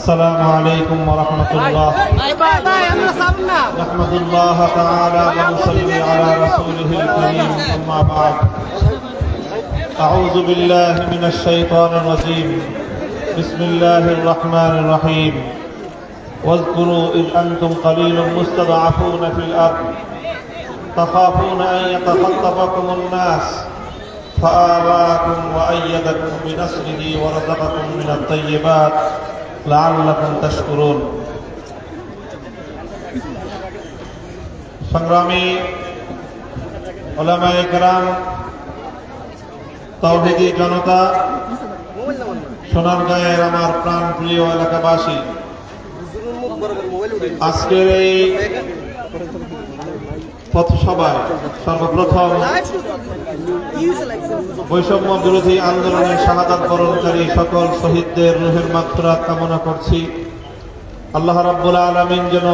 السلام عليكم ورحمة الله. نحمد الله تعالى ونصلي على رسوله الكريم. أما بعد، أعوذ بالله من الشيطان الرجيم. بسم الله الرحمن الرحيم. واذكروا إذ أنتم قليل مستضعفون في الأرض تخافون أن يتخطفكم الناس فآواكم وأيدكم بنصره ورزقكم من الطيبات لعلكم تشكرون. সংগ্রামী উলামায়ে কেরাম, তাওহীদি জনতা, সোনারগাঁয়ের আমার প্রাণ প্রিয় এলাকাবাসী, আজকের এই পথসভায় সর্বপ্রথম বৈষম্য বিরোধী আন্দোলনের শাহাদাত বরণকারী সকল শহীদদের রূহের মাগফিরাত কামনা করছি। আল্লাহ রাব্বুল আলামিন যেন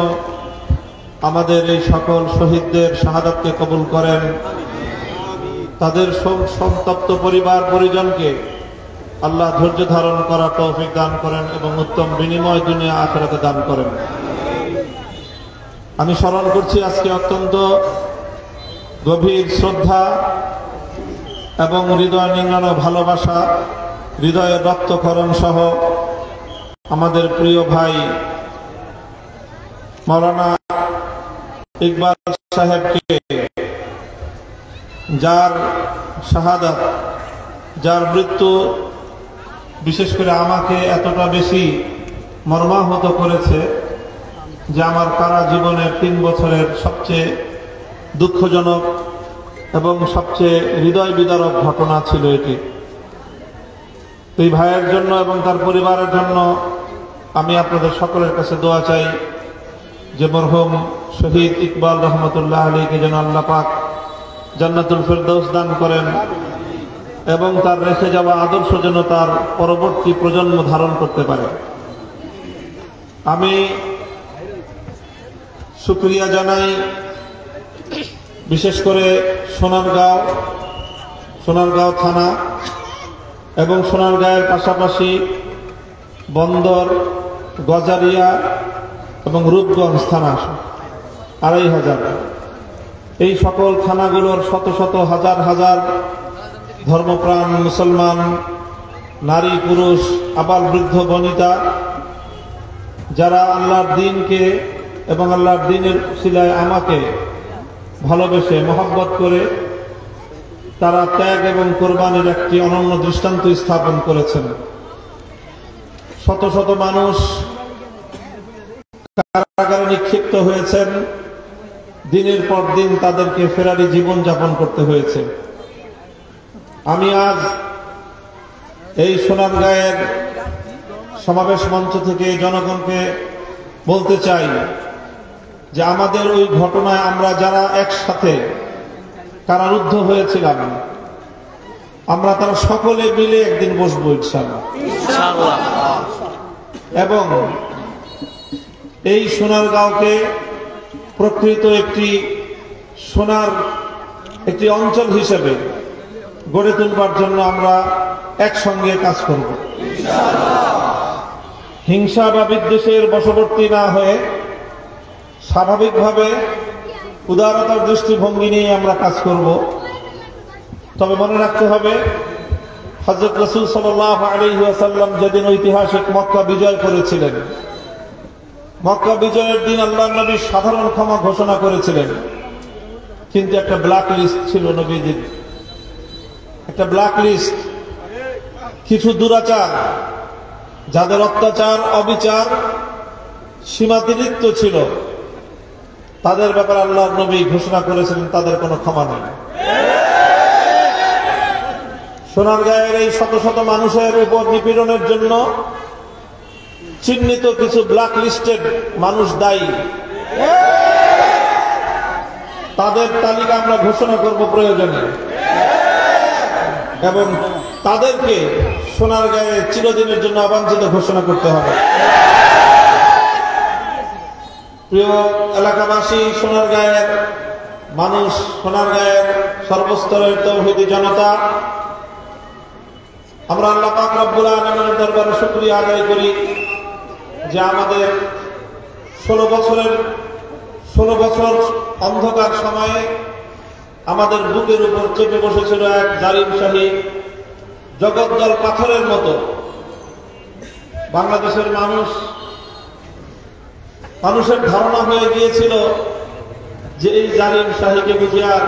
আমাদের এই সকল শহীদদের শাহাদাতকে কবুল করেন, তাদের সন্তপ্ত পরিবার পরিজনকে আল্লাহ ধৈর্য ধারণ করার তৌফিক দান করেন এবং উত্তম বিনিময় দুনিয়া আখিরাতে দান করেন। আমি স্মরণ করছি আজকে অত্যন্ত গভীর শ্রদ্ধা এবং হৃদয় নিংড়ানো ভালোবাসা, হৃদয়ের রক্তক্ষরণ সহ আমাদের প্রিয় ভাই মাওলানা ইকবাল সাহেবকে, যার শাহাদাত, যার মৃত্যু বিশেষ করে আমাকে এতটা বেশি মর্মাহত করেছে যে আমার কারা জীবনের 3 বছরের সবচেয়ে দুঃখজনক এবং সবচেয়ে হৃদয় বিদারক ঘটনা ছিল এটি। এই ভাইয়ের জন্য এবং তার পরিবারের জন্য আমি আপনাদের সকলের কাছে দোয়া চাই যে মরহুম শহীদ ইকবাল রহমতুল্লাহ আলীকে যেন আল্লাহ পাক জান্নাতুল ফেরদৌস দান করেন এবং তার রেখে যাওয়া আদর্শ যেন তার পরবর্তী প্রজন্ম ধারণ করতে পারে। আমি শুকরিয়া জানাই বিশেষ করে সোনারগাঁও থানা এবং সোনারগাঁয়ের পাশাপাশি বন্দর, গজারিয়া এবং রূপগঞ্জ থানা 2500, এই সকল থানাগুলোর শত শত হাজার হাজার ধর্মপ্রাণ মুসলমান নারী পুরুষ আবাল বৃদ্ধ বনিতা, যারা আল্লাহর দ্বীনকে এবং আল্লাহর দ্বীনের উসিলায় আমাকে ভালোবেসে মহব্বত করে তারা ত্যাগ এবং কোরবানির একটি অনন্য দৃষ্টান্ত স্থাপন করেছেন। শত শত মানুষ কারাগারে নিক্ষিপ্ত হয়েছেন, দিনের পর দিন তাদেরকে ফেরারি জীবন যাপন করতে হয়েছে। আমি আজ এই সোনারগাঁয়ের সমাবেশ মঞ্চ থেকে জনগণকে বলতে চাই যে আমাদের ওই ঘটনায় আমরা যারা একসাথে কারারুদ্ধ হয়েছিলাম, আমরা তারা সকলে মিলে একদিন বসবো ইনশাআল্লাহ, এবং এই সোনারগাঁওকে প্রকৃত একটি অঞ্চল হিসেবে গড়ে তুলবার জন্য আমরা একসঙ্গে কাজ করব। হিংসা বা বিদ্বেষের বশবর্তী না হয়ে স্বাভাবিকভাবে উদারতার দৃষ্টিভঙ্গি নিয়ে আমরা কাজ করব। তবে মনে রাখতে হবে, হযরত রাসূল সাল্লাল্লাহু আলাইহি ওয়াসাল্লাম যেদিন ঐতিহাসিক মক্কা বিজয় করেছিলেন, মক্কা বিজয়ের দিন আল্লাহর নবী সাধারণ ক্ষমা ঘোষণা করেছিলেন, কিন্তু একটা ব্ল্যাক লিস্ট ছিল নবীজির, একটা ব্ল্যাক লিস্ট। কিছু দুরাচার, যাদের অত্যাচার অবিচার সীমাতিরিক্ত ছিল, তাদের ব্যাপারে আল্লাহর নবী ঘোষণা করেছিলেন তাদের কোনো ক্ষমা নেই। সোনারগাঁয়ের এই শত শত মানুষের উপর নিপীড়নের জন্য চিহ্নিত কিছু ব্ল্যাক লিস্টেড মানুষ দায়ী, তাদের তালিকা আমরা ঘোষণা করব প্রয়োজনে, এবং তাদেরকে সোনারগাঁয়ে চিরদিনের জন্য অবাঞ্ছিত ঘোষণা করতে হবে। প্রিয় এলাকাবাসী, সোনারগাঁয়ের মানুষ, সোনারগাঁয়ের সর্বস্তরের তাওহীদি জনতা, আমরা আল্লাহ পাক রব্বুল আলামিনের দরবারে শুকরিয়া আদায় করি যে আমাদের 16 বছর অন্ধকার সময়ে আমাদের বুকের উপর চেপে বসেছিল এক জালিমশাহী জগদ্দল পাথরের মতো। বাংলাদেশের মানুষের ধারণা হয়ে গিয়েছিল যে এই জালিমশাহীকে বুঝে আর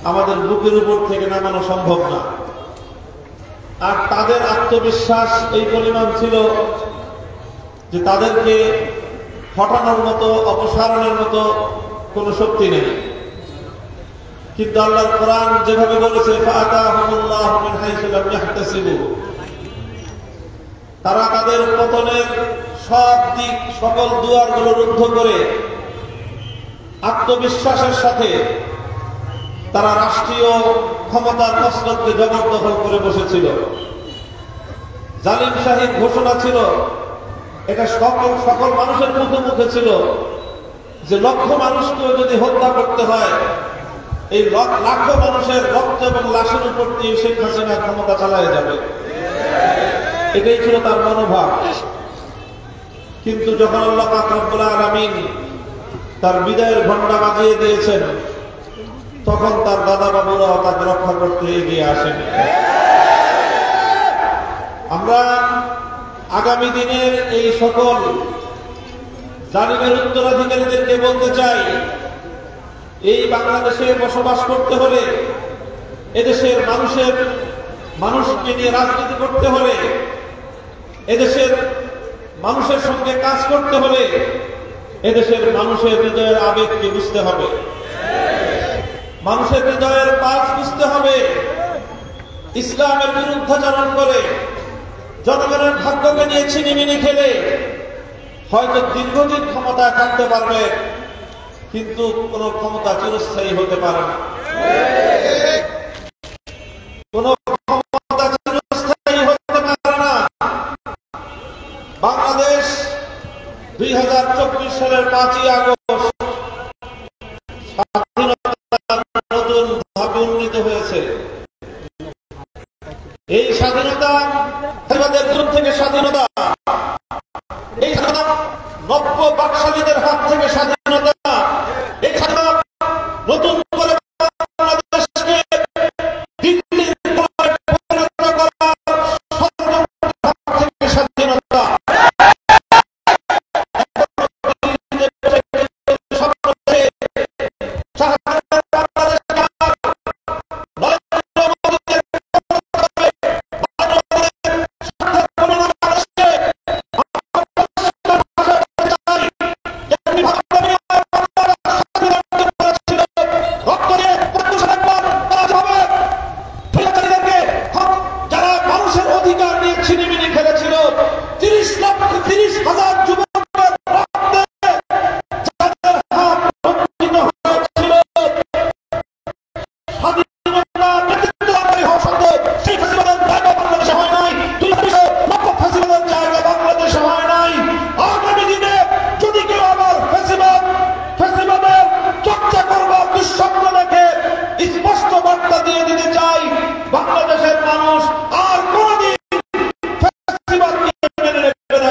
আমাদের বুকের উপর থেকে নামানো সম্ভব না। আর তাদের আত্মবিশ্বাস এই পরিমাণ ছিল যে তাদেরকে হটানোর মতো, অপসারণের মতো কোনো শক্তি নেই। কিন্তু আল্লাহর কোরআন যেভাবে বলেছে, ফাআতাহুমুল্লাহু মিন হাইসু লাম ইয়াহতাসিবু, তারা তাদের পতনের সব দিক, সকল দুয়ারগুলো রুদ্ধ করে আত্মবিশ্বাসের সাথে তারা রাষ্ট্রীয় ক্ষমতার মসনদকে জবরদখল করে বসেছিল। জালিম শাহীর ঘোষণা ছিল, এটা সকল মানুষের মুখে মুখে ছিল যে লক্ষ মানুষকেও যদি হত্যা করতে হয়, এই লাখো মানুষের রক্ত এবং লাশের উপর দিয়ে শেখ হাসিনা ক্ষমতা চালায় যাবে। এটাই ছিল তার মনোভাব। কিন্তু যখন আল্লাহ পাক রব্বুল আলামিন তার বিদায়ের ঘণ্টা বাজিয়ে দিয়েছেন, তখন তার দাদা বাবুরাও তাকে রক্ষা করতে এগিয়ে আসেন। আমরা আগামী দিনের এই সকল জালিমের উত্তরাধিকারীদেরকে বলতে চাই, এই বাংলাদেশে বসবাস করতে হলে, এদেশের মানুষকে নিয়ে রাজনীতি করতে হলে, এদেশের মানুষের সঙ্গে কাজ করতে হলে এদেশের মানুষের হৃদয়ের আবেগকে বুঝতে হবে, মানুষের হৃদয়ের পাঁচ বুঝতে হবে। ইসলামের বিরুদ্ধাচরণ করে জনগণের ভাগ্যকে নিয়ে ছিনিমিনি খেলে হয়তো দীর্ঘদিন ক্ষমতায় থাকতে পারবে, কিন্তু কোন ক্ষমতা চিরস্থায়ী হতে পারে না। কোন ক্ষমতা চিরস্থায়ী হতে পারে না। বাংলাদেশ 2024 সালের 5ই আগস্ট স্বাধীনতার নতুন ধাপে উন্নীত হয়েছে। এই স্বাধীনতা আমাদের থেকে স্বাধীনতা, এই স্বাধীনতা নব্য বাকশালীদের হাত থেকে স্বাধীনতা, এই স্বাধীনতা নতুন করে বাংলাদেশকে দিল্লির পরিণত করার হাত থেকে স্বাধীনতা। স্পষ্ট বার্তা দিয়ে দিতে চাই, বাংলাদেশের মানুষ আর কোনদিন ফ্যাসিবাদকে মেনে নেবে না।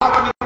আগামী